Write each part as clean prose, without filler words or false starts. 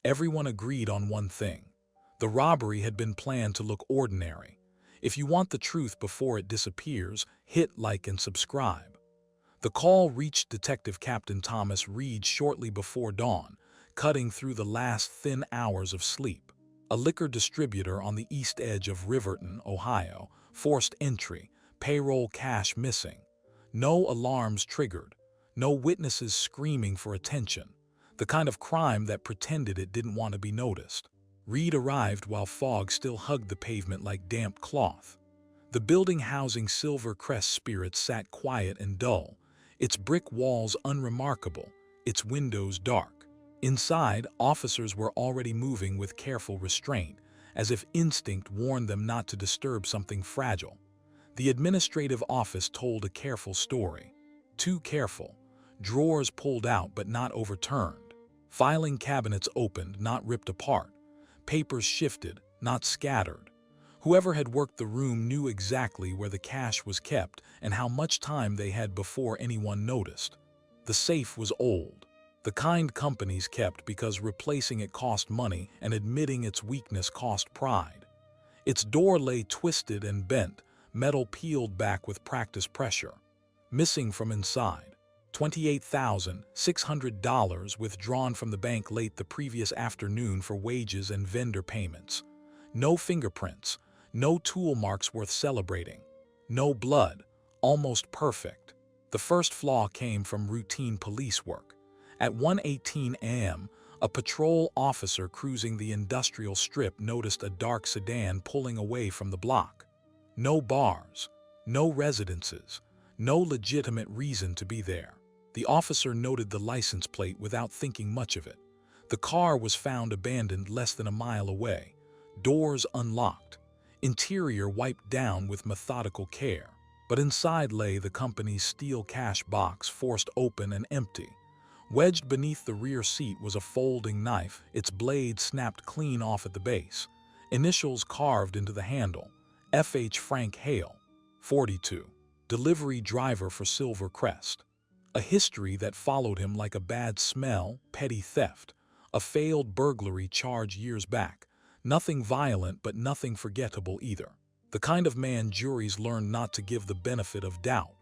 Everyone agreed on one thing. The robbery had been planned to look ordinary. If you want the truth before it disappears, hit like and subscribe. The call reached Detective Captain Thomas Reed shortly before dawn, cutting through the last thin hours of sleep. A liquor distributor on the east edge of Riverton, Ohio, forced entry, payroll cash missing. No alarms triggered, no witnesses screaming for attention. The kind of crime that pretended it didn't want to be noticed. Reed arrived while fog still hugged the pavement like damp cloth. The building housing Silver Crest Spirits sat quiet and dull, its brick walls unremarkable, its windows dark. Inside, officers were already moving with careful restraint, as if instinct warned them not to disturb something fragile. The administrative office told a careful story. Too careful. Drawers pulled out but not overturned. Filing cabinets opened, not ripped apart. Papers shifted, not scattered. Whoever had worked the room knew exactly where the cash was kept and how much time they had before anyone noticed. The safe was old, the kind companies kept because replacing it cost money and admitting its weakness cost pride. Its door lay twisted and bent, metal peeled back with practice pressure. Missing from inside, $28,600 withdrawn from the bank late the previous afternoon for wages and vendor payments. No fingerprints. No tool marks worth celebrating. No blood. Almost perfect. The first flaw came from routine police work. At 1:18 a.m., a patrol officer cruising the industrial strip noticed a dark sedan pulling away from the block. No bars. No residences. No legitimate reason to be there. The officer noted the license plate without thinking much of it. The car was found abandoned less than a mile away. Doors unlocked. Interior wiped down with methodical care, but inside lay the company's steel cash box forced open and empty. Wedged beneath the rear seat was a folding knife, its blade snapped clean off at the base. Initials carved into the handle. F.H. Frank Hale, 42, delivery driver for Silver Crest. A history that followed him like a bad smell, petty theft, a failed burglary charge years back. Nothing violent, but nothing forgettable either. The kind of man juries learned not to give the benefit of doubt.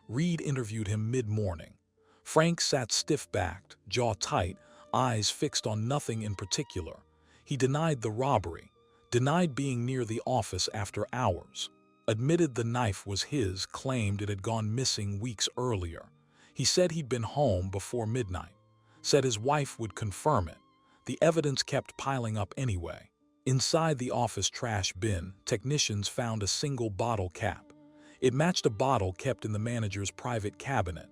Reed interviewed him mid-morning. Frank sat stiff-backed, jaw tight, eyes fixed on nothing in particular. He denied the robbery, denied being near the office after hours, admitted the knife was his, claimed it had gone missing weeks earlier. He said he'd been home before midnight, said his wife would confirm it. The evidence kept piling up anyway. Inside the office trash bin, technicians found a single bottle cap. It matched a bottle kept in the manager's private cabinet.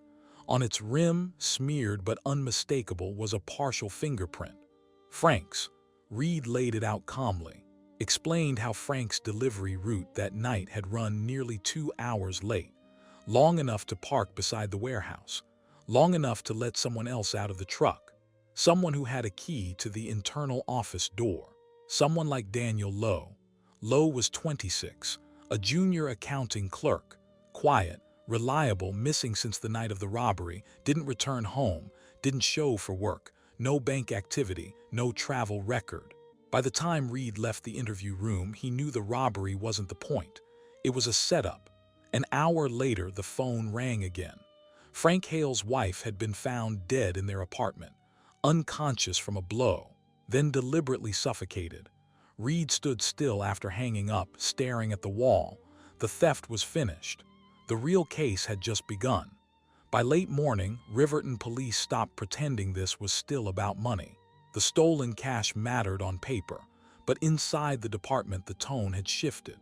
On its rim, smeared but unmistakable, was a partial fingerprint. Frank's. Reed laid it out calmly, explained how Frank's delivery route that night had run nearly 2 hours late, long enough to park beside the warehouse, long enough to let someone else out of the truck, someone who had a key to the internal office door. Someone like Daniel Lowe. Lowe was 26, a junior accounting clerk, quiet, reliable, missing since the night of the robbery, didn't return home, didn't show for work, no bank activity, no travel record. By the time Reed left the interview room, he knew the robbery wasn't the point. It was a setup. An hour later, the phone rang again. Frank Hale's wife had been found dead in their apartment, unconscious from a blow, then deliberately suffocated. Reed stood still after hanging up, staring at the wall. The theft was finished. The real case had just begun. By late morning, Riverton police stopped pretending this was still about money. The stolen cash mattered on paper, but inside the department the tone had shifted.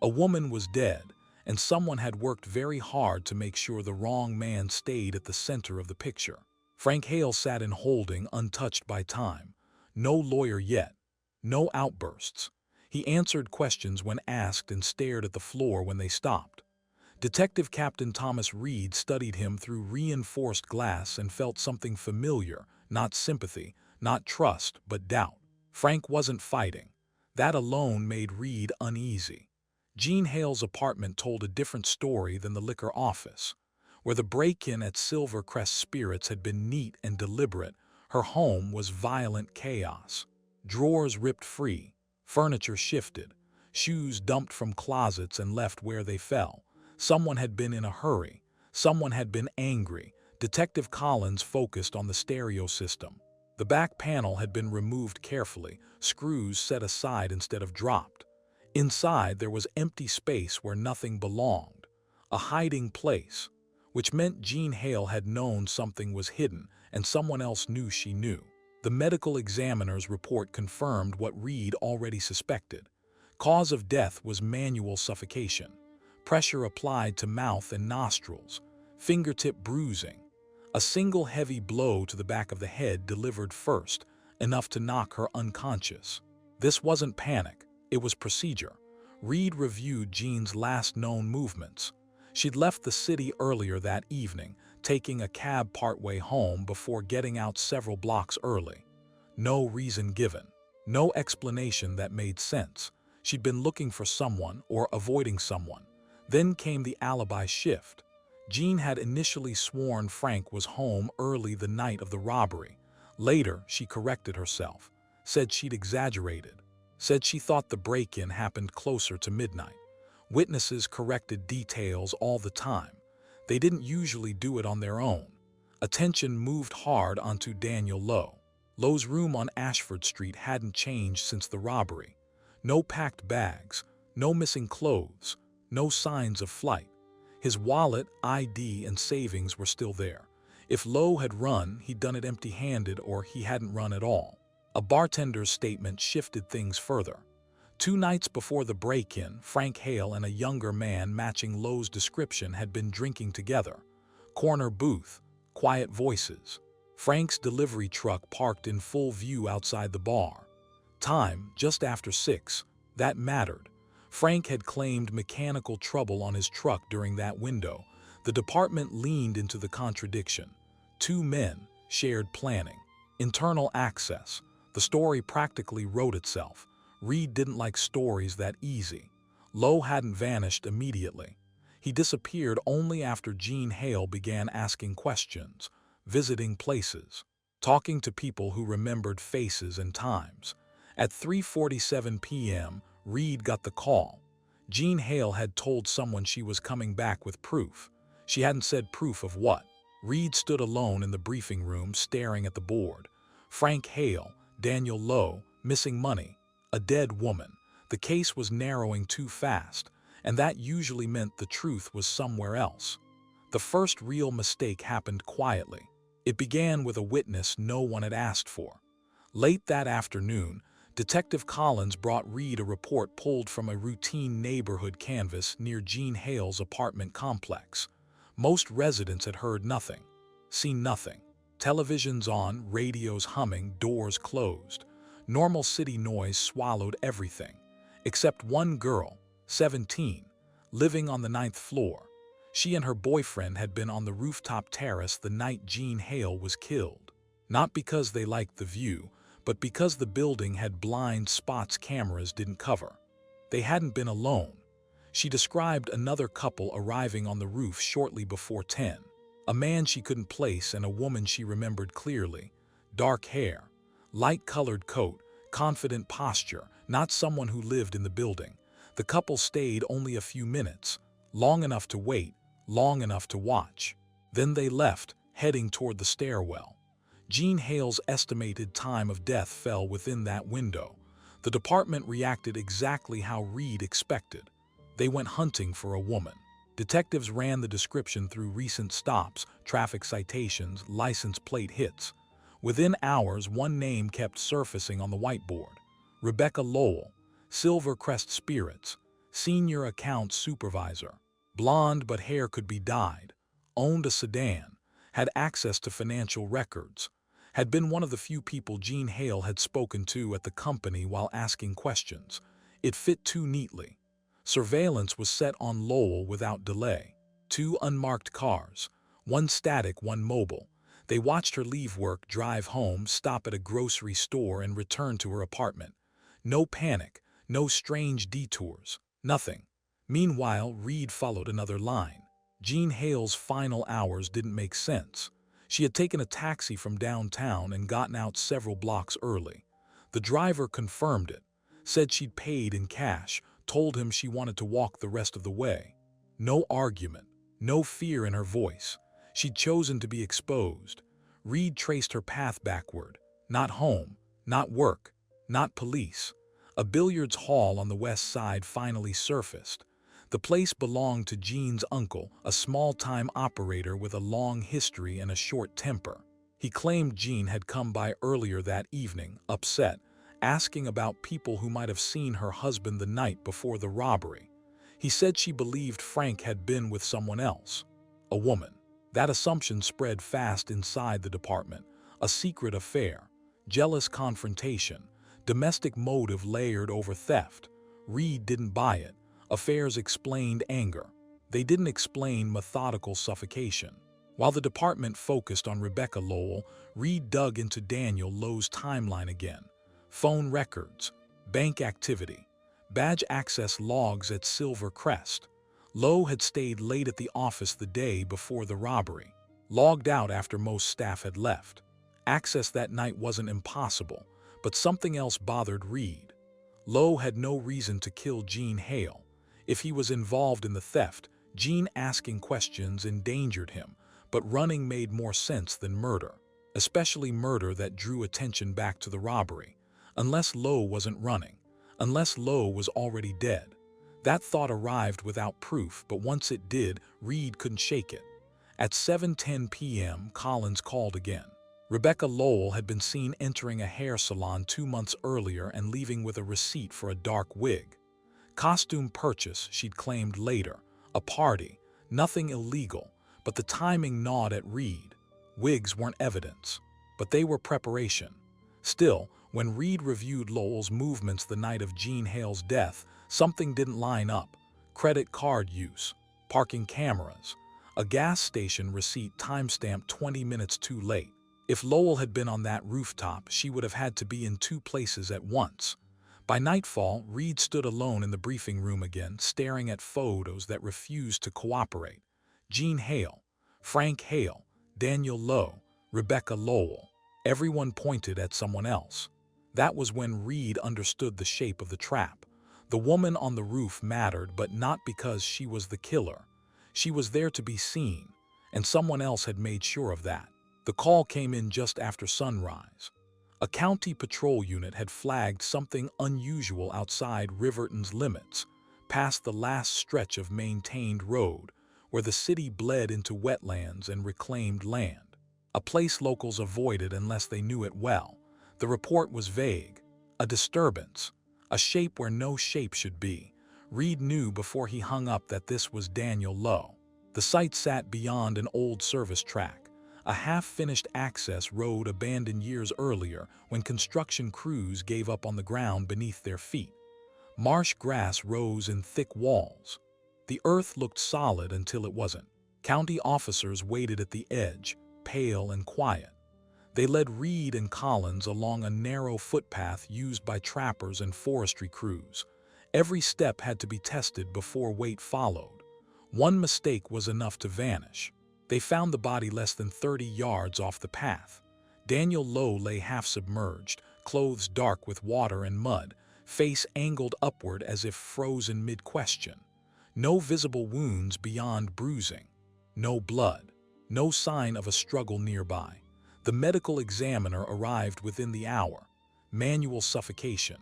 A woman was dead, and someone had worked very hard to make sure the wrong man stayed at the center of the picture. Frank Hale sat in holding, untouched by time. No lawyer yet. No outbursts. He answered questions when asked and stared at the floor when they stopped. Detective Captain Thomas Reed studied him through reinforced glass and felt something familiar, not sympathy, not trust, but doubt. Frank wasn't fighting. That alone made Reed uneasy. Jean Hale's apartment told a different story than the liquor office. Where the break-in at Silver Crest Spirits had been neat and deliberate, Her home was violent chaos. Drawers ripped free, furniture shifted, shoes dumped from closets and left where they fell. Someone had been in a hurry. Someone had been angry. Detective Collins focused on the stereo system. The back panel had been removed carefully, screws set aside instead of dropped. Inside, there was empty space where nothing belonged. A hiding place, which meant Jean Hale had known something was hidden and someone else knew she knew. The medical examiner's report confirmed what Reed already suspected. Cause of death was manual suffocation. Pressure applied to mouth and nostrils. Fingertip bruising. A single heavy blow to the back of the head delivered first, enough to knock her unconscious. This wasn't panic, it was procedure. Reed reviewed Jean's last known movements. She'd left the city earlier that evening, taking a cab partway home before getting out several blocks early. No reason given. No explanation that made sense. She'd been looking for someone or avoiding someone. Then came the alibi shift. Jean had initially sworn Frank was home early the night of the robbery. Later, she corrected herself, said she'd exaggerated, said she thought the break-in happened closer to midnight. Witnesses corrected details all the time. They didn't usually do it on their own. Attention moved hard onto Daniel Lowe. Lowe's room on Ashford Street hadn't changed since the robbery. No packed bags, no missing clothes, no signs of flight. His wallet, ID, and savings were still there. If Lowe had run, he'd done it empty-handed or he hadn't run at all. A bartender's statement shifted things further. 2 nights before the break-in, Frank Hale and a younger man matching Lowe's description had been drinking together. Corner booth, quiet voices. Frank's delivery truck parked in full view outside the bar. Time, just after 6. That mattered. Frank had claimed mechanical trouble on his truck during that window. The department leaned into the contradiction. 2 men, shared planning. Internal access. The story practically wrote itself. Reed didn't like stories that easy. Lowe hadn't vanished immediately. He disappeared only after Jean Hale began asking questions, visiting places, talking to people who remembered faces and times. At 3:47 p.m., Reed got the call. Jean Hale had told someone she was coming back with proof. She hadn't said proof of what. Reed stood alone in the briefing room staring at the board. Frank Hale, Daniel Lowe, missing money, a dead woman. The case was narrowing too fast, and that usually meant the truth was somewhere else. The first real mistake happened quietly. It began with a witness no one had asked for. Late that afternoon, Detective Collins brought Reed a report pulled from a routine neighborhood canvass near Jean Hale's apartment complex. Most residents had heard nothing, seen nothing. Televisions on, radios humming, doors closed. Normal city noise swallowed everything, except one girl, 17, living on the 9th floor. She and her boyfriend had been on the rooftop terrace the night Jean Hale was killed. Not because they liked the view, but because the building had blind spots cameras didn't cover. They hadn't been alone. She described another couple arriving on the roof shortly before 10. A man she couldn't place and a woman she remembered clearly. Dark hair, light-colored coat, confident posture, not someone who lived in the building. The couple stayed only a few minutes, long enough to wait, long enough to watch. Then they left, heading toward the stairwell. Jean Hale's estimated time of death fell within that window. The department reacted exactly how Reed expected. They went hunting for a woman. Detectives ran the description through recent stops, traffic citations, license plate hits. Within hours, one name kept surfacing on the whiteboard. Rebecca Lowell, Silvercrest Spirits, senior accounts supervisor. Blonde but hair could be dyed. Owned a sedan. Had access to financial records. Had been one of the few people Jean Hale had spoken to at the company while asking questions. It fit too neatly. Surveillance was set on Lowell without delay. 2 unmarked cars, one static, one mobile. They watched her leave work, drive home, stop at a grocery store, and return to her apartment. No panic, no strange detours, nothing. Meanwhile, Reed followed another line. Jean Hale's final hours didn't make sense. She had taken a taxi from downtown and gotten out several blocks early. The driver confirmed it, said she'd paid in cash, told him she wanted to walk the rest of the way. No argument, no fear in her voice. She'd chosen to be exposed. Reed traced her path backward. Not home, not work, not police. A billiards hall on the west side finally surfaced. The place belonged to Jean's uncle, a small-time operator with a long history and a short temper. He claimed Jean had come by earlier that evening, upset, asking about people who might have seen her husband the night before the robbery. He said she believed Frank had been with someone else, a woman. That assumption spread fast inside the department. A secret affair, jealous confrontation, domestic motive layered over theft. Reed didn't buy it. Affairs explained anger. They didn't explain methodical suffocation. While the department focused on Rebecca Lowell, Reed dug into Daniel Lowe's timeline again. Phone records, bank activity, badge access logs at Silver Crest. Lowe had stayed late at the office the day before the robbery, logged out after most staff had left. Access that night wasn't impossible, but something else bothered Reed. Lowe had no reason to kill Jean Hale. If he was involved in the theft, Jean asking questions endangered him, but running made more sense than murder, especially murder that drew attention back to the robbery. Unless Lowe wasn't running, unless Lowe was already dead. That thought arrived without proof, but once it did, Reed couldn't shake it. At 7:10 p.m., Collins called again. Rebecca Lowell had been seen entering a hair salon 2 months earlier and leaving with a receipt for a dark wig. Costume purchase, she'd claimed later. A party, nothing illegal, but the timing gnawed at Reed. Wigs weren't evidence, but they were preparation. Still, when Reed reviewed Lowell's movements the night of Jean Hale's death, something didn't line up. Credit card use, parking cameras, a gas station receipt timestamped 20 minutes too late. If Lowell had been on that rooftop, she would have had to be in 2 places at once. By nightfall, Reed stood alone in the briefing room again, staring at photos that refused to cooperate. Jean Hale, Frank Hale, Daniel Lowe, Rebecca Lowell. Everyone pointed at someone else. That was when Reed understood the shape of the trap. The woman on the roof mattered, but not because she was the killer. She was there to be seen, and someone else had made sure of that. The call came in just after sunrise. A county patrol unit had flagged something unusual outside Riverton's limits, past the last stretch of maintained road, where the city bled into wetlands and reclaimed land. A place locals avoided unless they knew it well. The report was vague. A disturbance. A shape where no shape should be. Reed knew before he hung up that this was Daniel Lowe. The site sat beyond an old service track, a half-finished access road abandoned years earlier when construction crews gave up on the ground beneath their feet. Marsh grass rose in thick walls. The earth looked solid until it wasn't. County officers waited at the edge, pale and quiet. They led Reed and Collins along a narrow footpath used by trappers and forestry crews. Every step had to be tested before weight followed. One mistake was enough to vanish. They found the body less than 30 yards off the path. Daniel Lowe lay half-submerged, clothes dark with water and mud, face angled upward as if frozen mid-question. No visible wounds beyond bruising. No blood. No sign of a struggle nearby. The medical examiner arrived within the hour. Manual suffocation.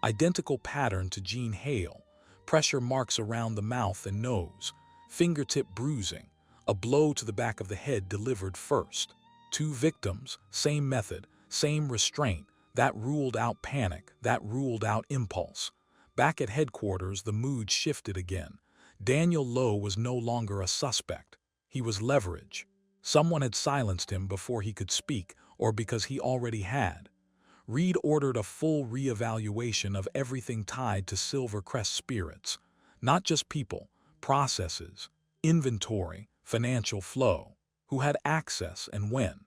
Identical pattern to Jean Hale. Pressure marks around the mouth and nose. Fingertip bruising. A blow to the back of the head delivered first. 2 victims, same method, same restraint. That ruled out panic, that ruled out impulse. Back at headquarters, the mood shifted again. Daniel Lowe was no longer a suspect. He was leverage. Someone had silenced him before he could speak, or because he already had. Reed ordered a full reevaluation of everything tied to Silver Crest Spirits. Not just people, processes, inventory, financial flow, who had access and when.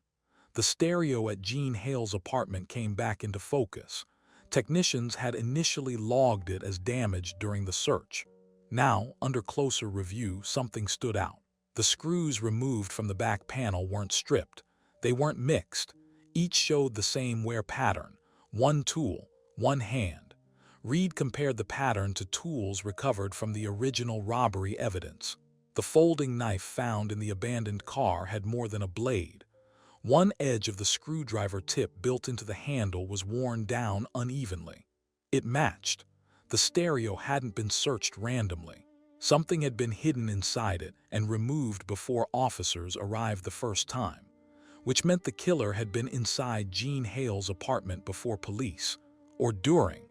The stereo at Jean Hale's apartment came back into focus. Technicians had initially logged it as damaged during the search. Now, under closer review, something stood out. The screws removed from the back panel weren't stripped. They weren't mixed. Each showed the same wear pattern: one tool, one hand. Reed compared the pattern to tools recovered from the original robbery evidence. The folding knife found in the abandoned car had more than a blade. One edge of the screwdriver tip built into the handle was worn down unevenly. It matched. The stereo hadn't been searched randomly. Something had been hidden inside it and removed before officers arrived the first time, which meant the killer had been inside Jean Hale's apartment before police, or during.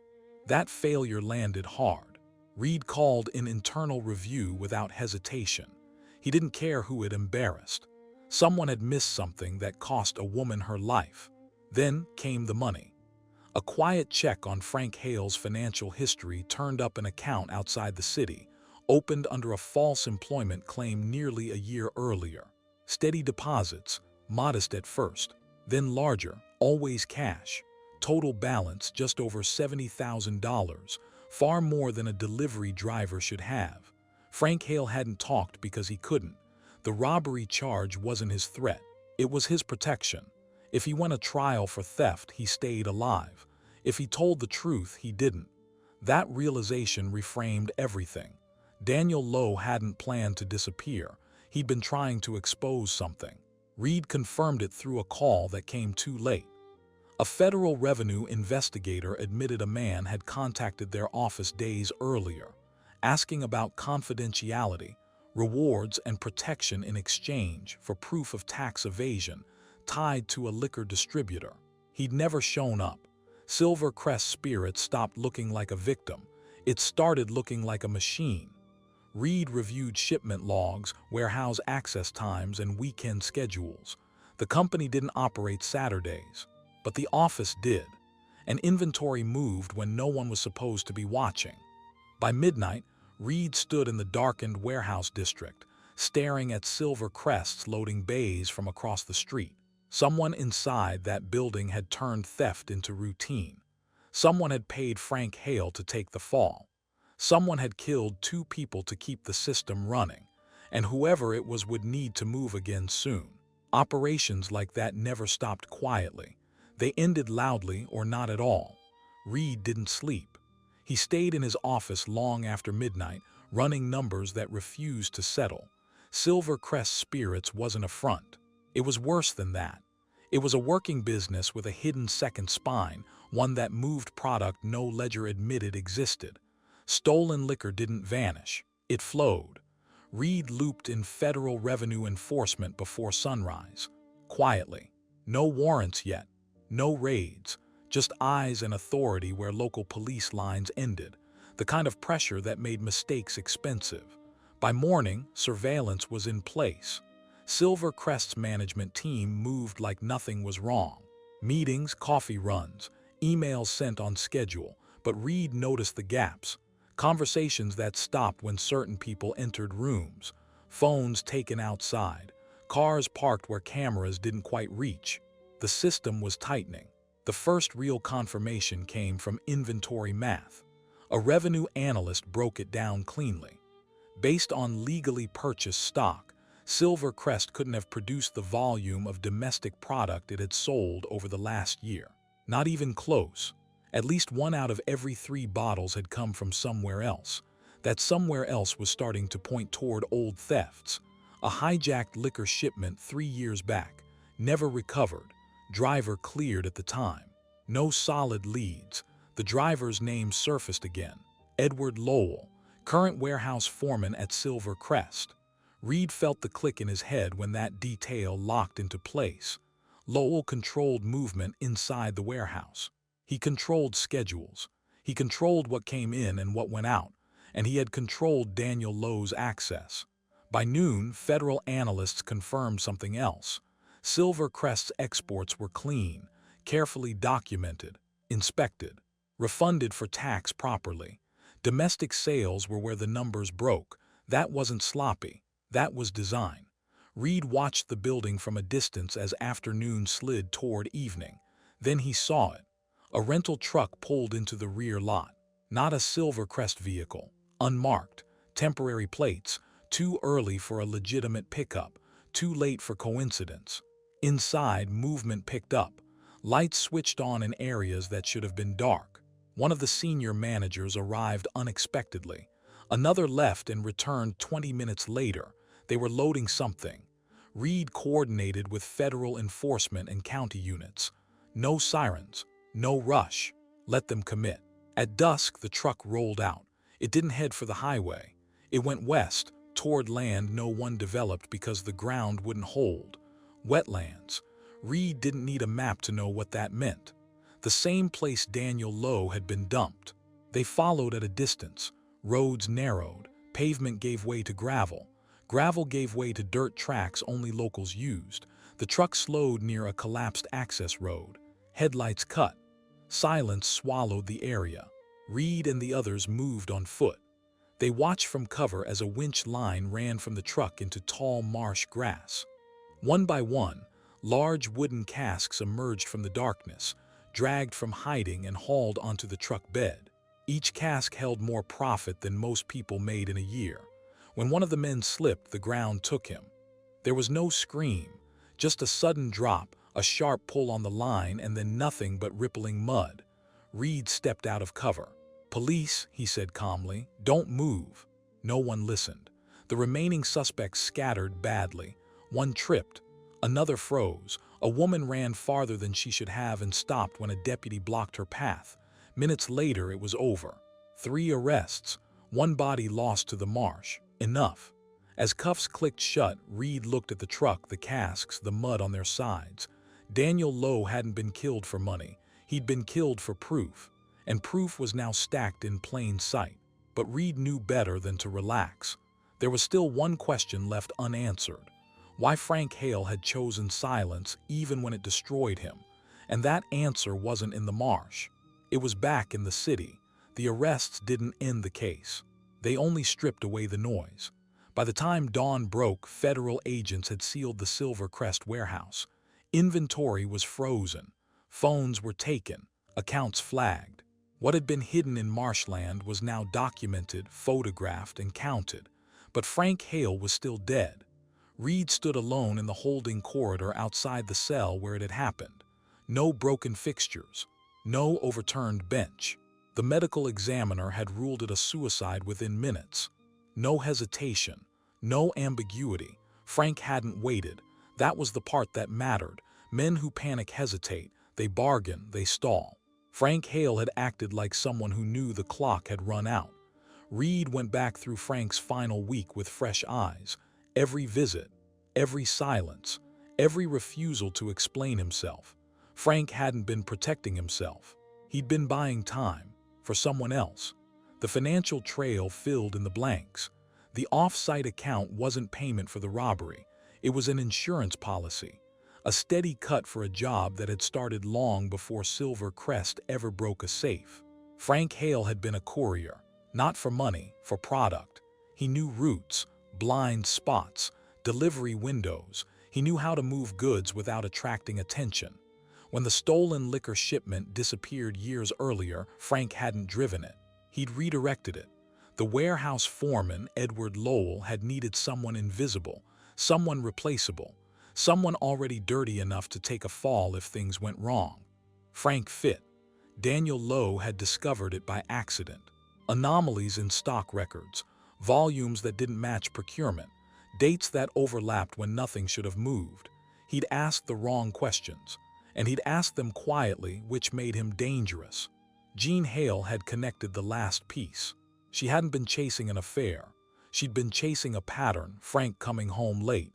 That failure landed hard. Reed called an internal review without hesitation. He didn't care who it embarrassed. Someone had missed something that cost a woman her life. Then came the money. A quiet check on Frank Hale's financial history turned up an account outside the city, opened under a false employment claim nearly a year earlier. Steady deposits, modest at first, then larger, always cash. Total balance just over $70,000, far more than a delivery driver should have. Frank Hale hadn't talked because he couldn't. The robbery charge wasn't his threat. It was his protection. If he went to trial for theft, he stayed alive. If he told the truth, he didn't. That realization reframed everything. Daniel Lowe hadn't planned to disappear. He'd been trying to expose something. Reed confirmed it through a call that came too late. A federal revenue investigator admitted a man had contacted their office days earlier, asking about confidentiality, rewards, and protection in exchange for proof of tax evasion tied to a liquor distributor. He'd never shown up. Silvercrest Spirits stopped looking like a victim. It started looking like a machine. Reed reviewed shipment logs, warehouse access times, and weekend schedules. The company didn't operate Saturdays, but the office did. And inventory moved when no one was supposed to be watching. By midnight, Reed stood in the darkened warehouse district, staring at Silvercrest's loading bays from across the street. Someone inside that building had turned theft into routine. Someone had paid Frank Hale to take the fall. Someone had killed 2 people to keep the system running, and whoever it was would need to move again soon. Operations like that never stopped quietly. They ended loudly or not at all. Reed didn't sleep. He stayed in his office long after midnight, running numbers that refused to settle. Silvercrest Spirits wasn't a front. It was worse than that. It was a working business with a hidden second spine, one that moved product no ledger admitted existed. Stolen liquor didn't vanish. It flowed. Reed looped in federal revenue enforcement before sunrise. Quietly. No warrants yet. No raids. Just eyes and authority where local police lines ended. The kind of pressure that made mistakes expensive. By morning, surveillance was in place. Silvercrest's management team moved like nothing was wrong. Meetings, coffee runs, emails sent on schedule, but Reed noticed the gaps. Conversations that stopped when certain people entered rooms, phones taken outside, cars parked where cameras didn't quite reach. The system was tightening. The first real confirmation came from inventory math. A revenue analyst broke it down cleanly. Based on legally purchased stock, Silvercrest couldn't have produced the volume of domestic product it had sold over the last year. Not even close. At least 1 out of every 3 bottles had come from somewhere else. That somewhere else was starting to point toward old thefts. A hijacked liquor shipment 3 years back, never recovered, driver cleared at the time. No solid leads. The driver's name surfaced again. Edward Lowell, current warehouse foreman at Silvercrest. Reed felt the click in his head when that detail locked into place. Lowell controlled movement inside the warehouse. He controlled schedules. He controlled what came in and what went out, and he had controlled Daniel Lowe's access. By noon, federal analysts confirmed something else. Silvercrest's exports were clean, carefully documented, inspected, refunded for tax properly. Domestic sales were where the numbers broke. That wasn't sloppy. That was design. Reed watched the building from a distance as afternoon slid toward evening. Then he saw it. A rental truck pulled into the rear lot. Not a Silvercrest vehicle. Unmarked. Temporary plates. Too early for a legitimate pickup. Too late for coincidence. Inside, movement picked up. Lights switched on in areas that should have been dark. One of the senior managers arrived unexpectedly. Another left and returned 20 minutes later. They were loading something. Reed coordinated with federal enforcement and county units. No sirens, no rush. Let them commit. At dusk, the truck rolled out. It didn't head for the highway. It went west, toward land no one developed because the ground wouldn't hold. Wetlands. Reed didn't need a map to know what that meant. The same place Daniel Lowe had been dumped. They followed at a distance. Roads narrowed. Pavement gave way to gravel. Gravel gave way to dirt tracks only locals used. The truck slowed near a collapsed access road. Headlights cut. Silence swallowed the area. Reed and the others moved on foot. They watched from cover as a winch line ran from the truck into tall marsh grass. One by one, large wooden casks emerged from the darkness, dragged from hiding and hauled onto the truck bed. Each cask held more profit than most people made in a year. When one of the men slipped, the ground took him. There was no scream, just a sudden drop, a sharp pull on the line, and then nothing but rippling mud. Reed stepped out of cover. "Police," he said calmly, "don't move." No one listened. The remaining suspects scattered badly. One tripped. Another froze. A woman ran farther than she should have and stopped when a deputy blocked her path. Minutes later, it was over. 3 arrests. One body lost to the marsh. Enough. As cuffs clicked shut, Reed looked at the truck, the casks, the mud on their sides. Daniel Lowe hadn't been killed for money. He'd been killed for proof. And proof was now stacked in plain sight. But Reed knew better than to relax. There was still one question left unanswered. Why Frank Hale had chosen silence even when it destroyed him. And that answer wasn't in the marsh. It was back in the city. The arrests didn't end the case. They only stripped away the noise. By the time dawn broke, federal agents had sealed the Silvercrest warehouse. Inventory was frozen. Phones were taken. Accounts flagged. What had been hidden in marshland was now documented, photographed, and counted. But Frank Hale was still dead. Reed stood alone in the holding corridor outside the cell where it had happened. No broken fixtures. No overturned bench. The medical examiner had ruled it a suicide within minutes. No hesitation. No ambiguity. Frank hadn't waited. That was the part that mattered. Men who panic hesitate. They bargain. They stall. Frank Hale had acted like someone who knew the clock had run out. Reed went back through Frank's final week with fresh eyes. Every visit, every silence, every refusal to explain himself. Frank hadn't been protecting himself. He'd been buying time for someone else. The financial trail filled in the blanks. The off-site account wasn't payment for the robbery. It was an insurance policy. A steady cut for a job that had started long before Silvercrest ever broke a safe. Frank Hale had been a courier, not for money, for product. He knew routes, blind spots, delivery windows. He knew how to move goods without attracting attention. When the stolen liquor shipment disappeared years earlier, Frank hadn't driven it. He'd redirected it. The warehouse foreman, Edward Lowell, had needed someone invisible, someone replaceable. Someone already dirty enough to take a fall if things went wrong. Frank fit. Daniel Lowe had discovered it by accident. Anomalies in stock records, volumes that didn't match procurement, dates that overlapped when nothing should have moved. He'd asked the wrong questions, and he'd asked them quietly, which made him dangerous. Jean Hale had connected the last piece. She hadn't been chasing an affair. She'd been chasing a pattern, Frank coming home late.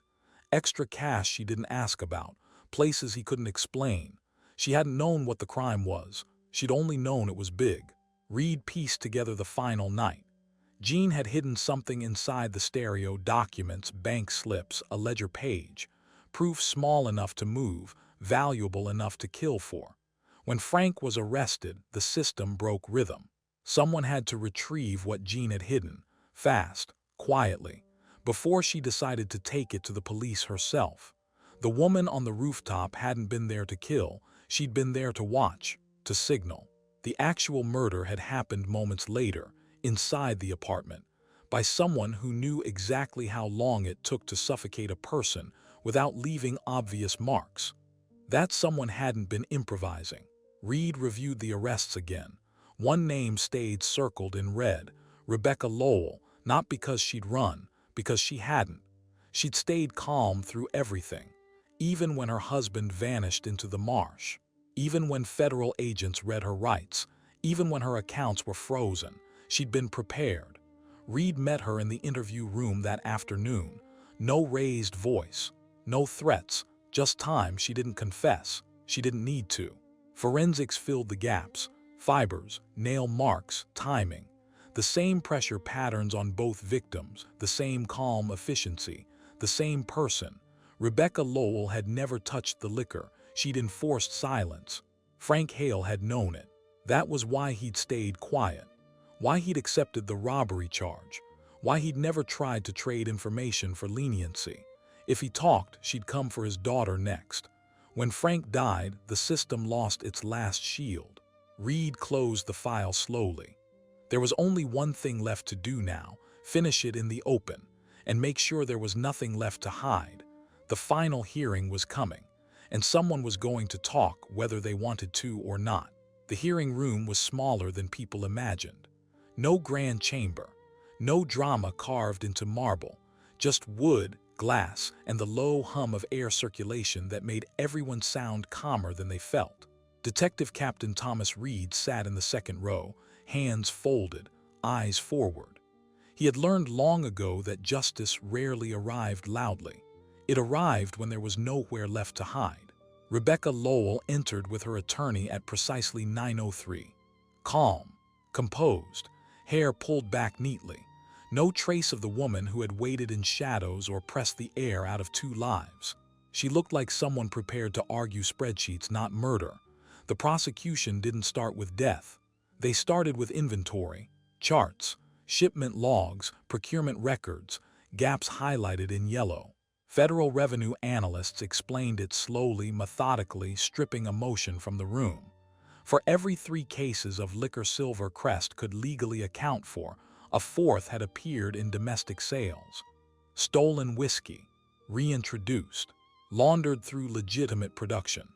Extra cash she didn't ask about, places he couldn't explain. She hadn't known what the crime was. She'd only known it was big. Reed pieced together the final night. Jean had hidden something inside the stereo: documents, bank slips, a ledger page. Proof small enough to move, valuable enough to kill for. When Frank was arrested, the system broke rhythm. Someone had to retrieve what Jean had hidden, fast, quietly, before she decided to take it to the police herself. The woman on the rooftop hadn't been there to kill. She'd been there to watch, to signal. The actual murder had happened moments later, inside the apartment, by someone who knew exactly how long it took to suffocate a person without leaving obvious marks. That someone hadn't been improvising. Reed reviewed the arrests again. One name stayed circled in red, Rebecca Lowell, not because she'd run, because she hadn't. She'd stayed calm through everything, even when her husband vanished into the marsh, even when federal agents read her rights, even when her accounts were frozen. She'd been prepared. Reed met her in the interview room that afternoon. No raised voice, no threats, just time. She didn't confess. She didn't need to. Forensics filled the gaps. Fibers, nail marks, timing. The same pressure patterns on both victims, the same calm efficiency, the same person. Rebecca Lowell had never touched the liquor. She'd enforced silence. Frank Hale had known it. That was why he'd stayed quiet. Why he'd accepted the robbery charge. Why he'd never tried to trade information for leniency. If he talked, she'd come for his daughter next. When Frank died, the system lost its last shield. Reed closed the file slowly. There was only one thing left to do now: finish it in the open, and make sure there was nothing left to hide. The final hearing was coming, and someone was going to talk whether they wanted to or not. The hearing room was smaller than people imagined. No grand chamber, no drama carved into marble, just wood, glass, and the low hum of air circulation that made everyone sound calmer than they felt. Detective Captain Thomas Reed sat in the second row, hands folded, eyes forward. He had learned long ago that justice rarely arrived loudly. It arrived when there was nowhere left to hide. Rebecca Lowell entered with her attorney at precisely 9:03. Calm, composed, hair pulled back neatly. No trace of the woman who had waited in shadows or pressed the air out of two lives. She looked like someone prepared to argue spreadsheets, not murder. The prosecution didn't start with death. They started with inventory, charts, shipment logs, procurement records, gaps highlighted in yellow. Federal revenue analysts explained it slowly, methodically, stripping emotion from the room. For every 3 cases of liquor Silver Crest could legally account for, a fourth had appeared in domestic sales. Stolen whiskey, reintroduced, laundered through legitimate production.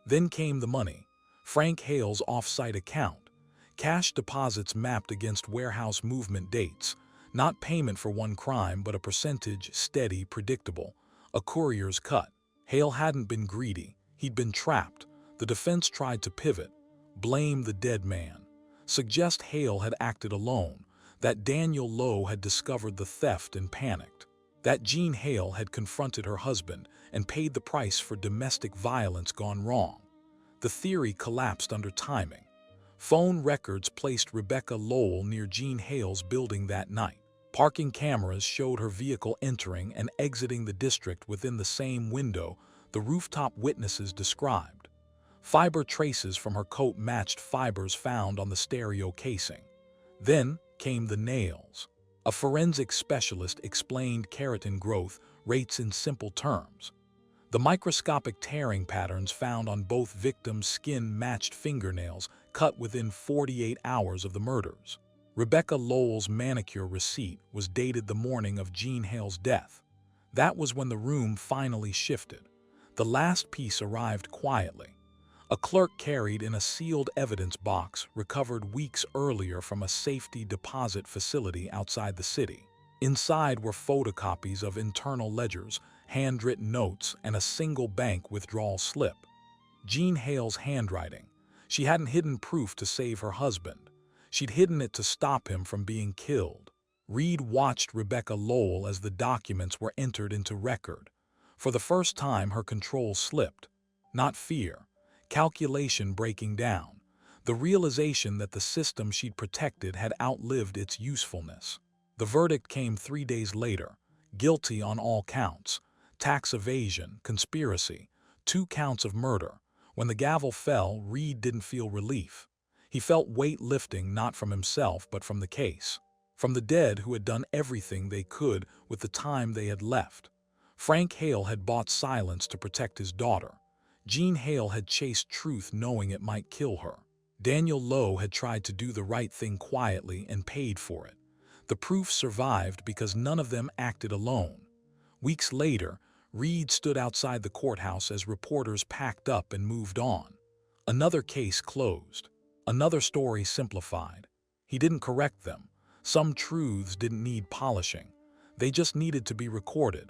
Then came the money. Frank Hale's off-site account. Cash deposits mapped against warehouse movement dates. Not payment for one crime, but a percentage, steady, predictable. A courier's cut. Hale hadn't been greedy. He'd been trapped. The defense tried to pivot. Blame the dead man. Suggest Hale had acted alone. That Daniel Lowe had discovered the theft and panicked. That Jean Hale had confronted her husband and paid the price for domestic violence gone wrong. The theory collapsed under timing. Phone records placed Rebecca Lowell near Jean Hale's building that night. Parking cameras showed her vehicle entering and exiting the district within the same window the rooftop witnesses described. Fiber traces from her coat matched fibers found on the stereo casing. Then came the nails. A forensic specialist explained keratin growth rates in simple terms. The microscopic tearing patterns found on both victims' skin matched fingernails cut within 48 hours of the murders. Rebecca Lowell's manicure receipt was dated the morning of Jean Hale's death. That was when the room finally shifted. The last piece arrived quietly. A clerk carried in a sealed evidence box recovered weeks earlier from a safety deposit facility outside the city. Inside were photocopies of internal ledgers, handwritten notes, and a single bank withdrawal slip. Jean Hale's handwriting. She hadn't hidden proof to save her husband. She'd hidden it to stop him from being killed. Reed watched Rebecca Lowell as the documents were entered into record. For the first time, her control slipped. Not fear. Calculation breaking down. The realization that the system she'd protected had outlived its usefulness. The verdict came 3 days later. Guilty on all counts. Tax evasion, conspiracy, 2 counts of murder. When the gavel fell, Reed didn't feel relief. He felt weight lifting not from himself but from the case. From the dead who had done everything they could with the time they had left. Frank Hale had bought silence to protect his daughter. Jean Hale had chased truth knowing it might kill her. Daniel Lowe had tried to do the right thing quietly and paid for it. The proof survived because none of them acted alone. Weeks later, Reed stood outside the courthouse as reporters packed up and moved on. Another case closed. Another story simplified. He didn't correct them. Some truths didn't need polishing. They just needed to be recorded.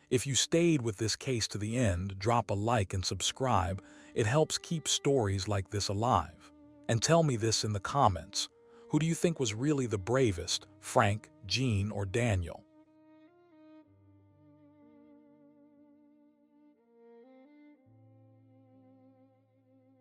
If you stayed with this case to the end, drop a like and subscribe. It helps keep stories like this alive. And tell me this in the comments. Who do you think was really the bravest, Frank, Gene, or Daniel?